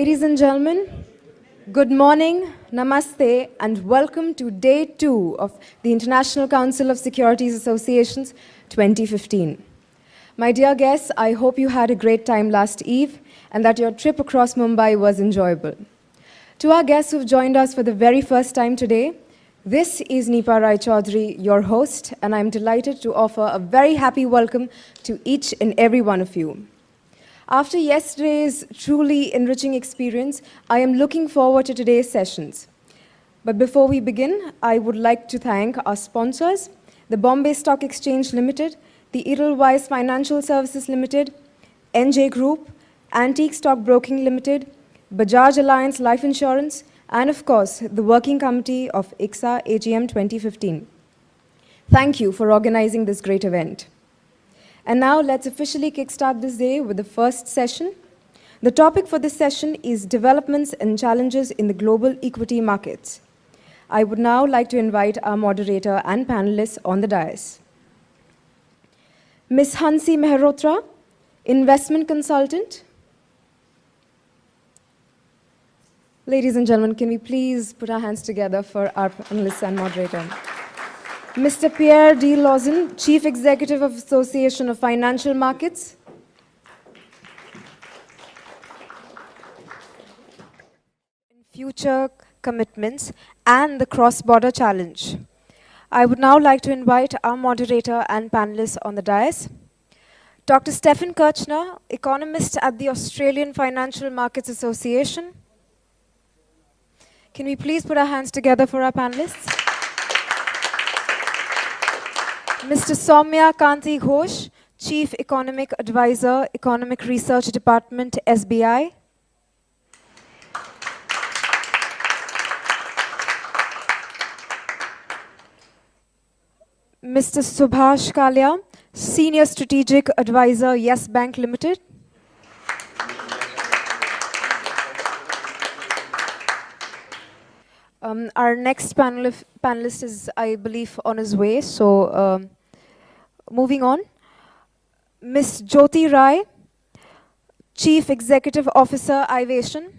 Ladies and gentlemen, good morning, namaste, and welcome to Day 2 of the International Council of Securities Associations 2015. My dear guests, I hope you had a great time last eve and that your trip across Mumbai was enjoyable. To our guests who've joined us for the very first time today, this is Nepa Rai Chaudhary, your host, and I'm delighted to offer a very happy welcome to each and every one of you. After yesterday's truly enriching experience, I am looking forward to today's sessions. But before we begin, I would like to thank our sponsors, the Bombay Stock Exchange Limited, the Edelweiss Financial Services Limited, NJ Group, Antique Stock Broking Limited, Bajaj Alliance Life Insurance, and of course, the Working Committee of ICSA AGM 2015. Thank you for organizing this great event. And now let's officially kickstart this day with the first session. The topic for this session is developments and challenges in the global equity markets. I would now like to invite our moderator and panelists on the dais. Ms. Hansi Mehrotra, investment consultant. Ladies and gentlemen, can we please put our hands together for our panelists and moderator. Mr. Pierre D. Lauzon, Chief Executive of Association of Financial Markets. Future commitments and the cross-border challenge. I would now like to invite our moderator and panelists on the dais. Dr. Stephen Kirchner, economist at the Australian Financial Markets Association. Can we please put our hands together for our panelists? Mr. Soumya Kanti Ghosh, Chief Economic Advisor, Economic Research Department, SBI. Mr. Subhash Kalia, Senior Strategic Advisor, Yes Bank Limited. Our next panelist is, I believe, on his way. So, moving on. Ms. Jyoti Rai, Chief Executive Officer, Ivation.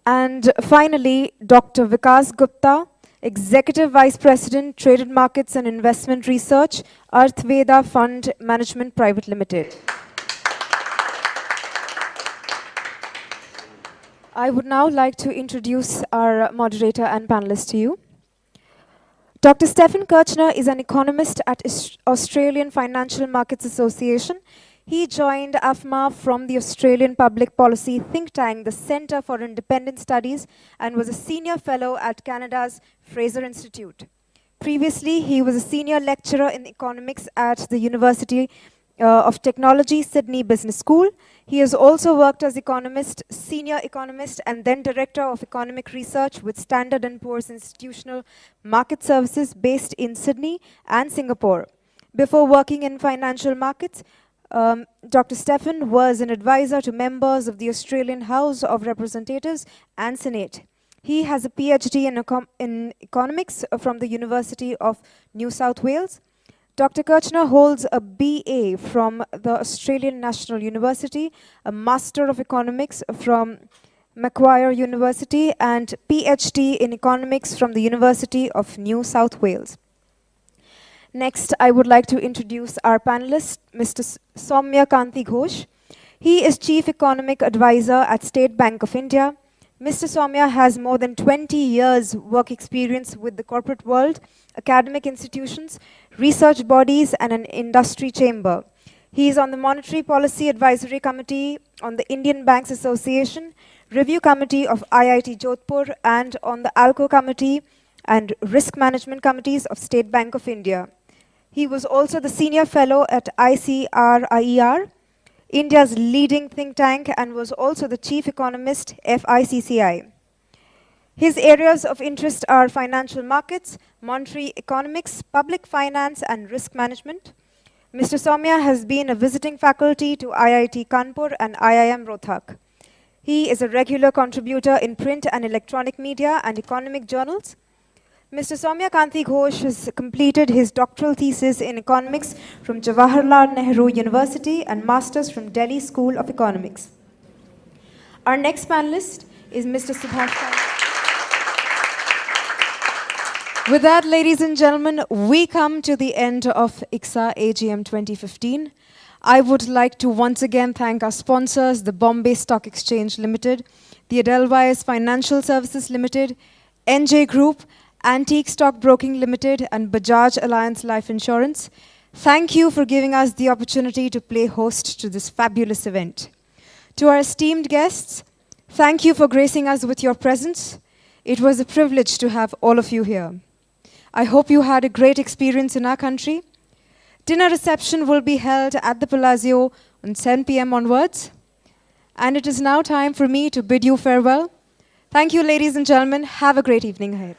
And finally, Dr. Vikas Gupta, Executive Vice President, Traded Markets and Investment Research, Arthveda Fund Management Private Limited. I would now like to introduce our moderator and panelists to you. Dr. Stephen Kirchner is an economist at Australian Financial Markets Association. He joined AFMA from the Australian Public Policy think tank, the Centre for Independent Studies, and was a senior fellow at Canada's Fraser Institute. Previously, he was a senior lecturer in economics at the University of Technology, Sydney Business School. He has also worked as economist, senior economist, and then director of economic research with Standard & Poor's Institutional Market Services based in Sydney and Singapore. Before working in financial markets, Dr. Stephen was an advisor to members of the Australian House of Representatives and Senate. He has a PhD in economics from the University of New South Wales. Dr. Kirchner holds a BA from the Australian National University, a Master of Economics from Macquarie University, and PhD in Economics from the University of New South Wales. Next, I would like to introduce our panelist, Mr. Soumya Kanti Ghosh. He is Chief Economic Advisor at State Bank of India. Mr. Soumya has more than 20 years work experience with the corporate world, academic institutions, research bodies, and an industry chamber. He is on the Monetary Policy Advisory Committee on the Indian Banks Association, Review Committee of IIT Jodhpur, and on the ALCO Committee and Risk Management Committees of State Bank of India. He was also the Senior Fellow at ICRIER, India's leading think tank, and was also the Chief Economist, FICCI. His areas of interest are financial markets, monetary economics, public finance, and risk management. Mr. Soumya has been a visiting faculty to IIT Kanpur and IIM Rohtak. He is a regular contributor in print and electronic media and economic journals. Mr. Soumya Kanti Ghosh has completed his doctoral thesis in economics from Jawaharlal Nehru University and master's from Delhi School of Economics. Our next panelist is Mr. Subhash Chandra. With that, ladies and gentlemen, we come to the end of ICSA AGM 2015. I would like to once again thank our sponsors, the Bombay Stock Exchange Limited, the Edelweiss Financial Services Limited, NJ Group, Antique Stock Broking Limited, and Bajaj Alliance Life Insurance. Thank you for giving us the opportunity to play host to this fabulous event. To our esteemed guests, thank you for gracing us with your presence. It was a privilege to have all of you here. I hope you had a great experience in our country. Dinner reception will be held at the Palazzo on 7 p.m. onwards. And it is now time for me to bid you farewell. Thank you, ladies and gentlemen. Have a great evening ahead.